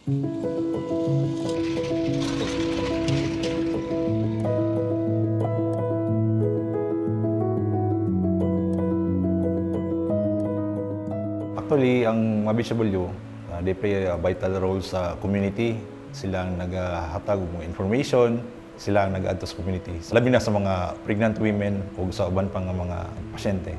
Actually, ang MaBCW, they play a vital role sa community. Sila ang naghahatag ng information, sila ang nag-add sa community. Labi na sa mga pregnant women o sa uban pang mga pasyente.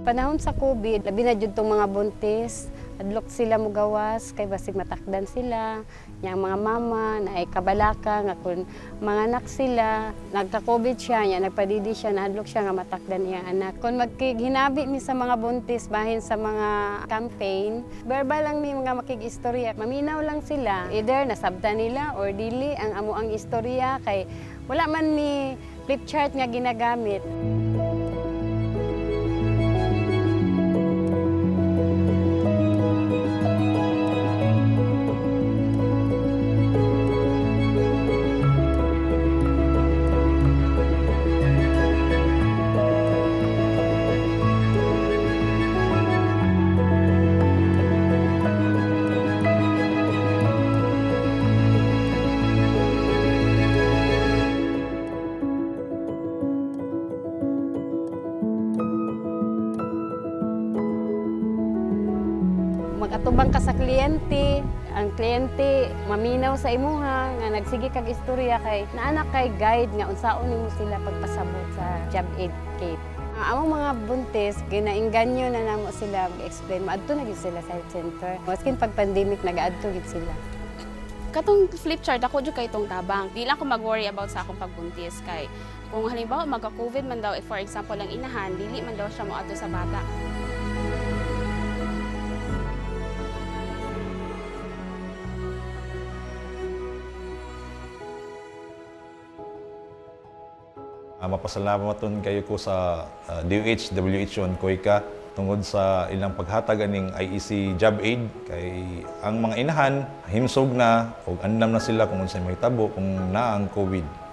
Panahon sa COVID, labi na jud tong mga buntis, adlok sila mugawas kay basig matakdan sila. Yang mga mama na ay kabalaka nga kun mga anak sila, nagka-COVID siya, nya nagpadidi siya, naadlok siya nga matakdan iyang anak. Kung magkihinabi mi sa mga buntis bahin sa mga campaign, verbal lang mi mga makig-istorya, maminaw lang sila. Either nasabtan nila or dili ang amo ang istorya kay wala man mi flip chart nga ginagamit. Magatubang ka sa kliyente, ang kliyente maminaw sa imuha nga nagsige kag istorya kay naanak kay guide nga unsaon nimo sila pagpasabot sa job aid kit. Among mga buntis ginainganyo na namo sila mag-explain, maadto na gid sila sa health center. Maskin pag pandemic nagaadto gid sila. Katong flip chart ako jud kay itong tabang. Di lang ko mag-worry about sa akong pagbuntis kay kung halimbawa magka-COVID man daw, for example ang inahan, dili man daw siya moadto sa bata. Mapasalamat kayo ko sa DOH, WHO, and COICA tungod sa ilang paghatag aning IEC Job Aid kay ang mga inahan himsog na o andam na sila kung unsay may tabo kung naa ang COVID.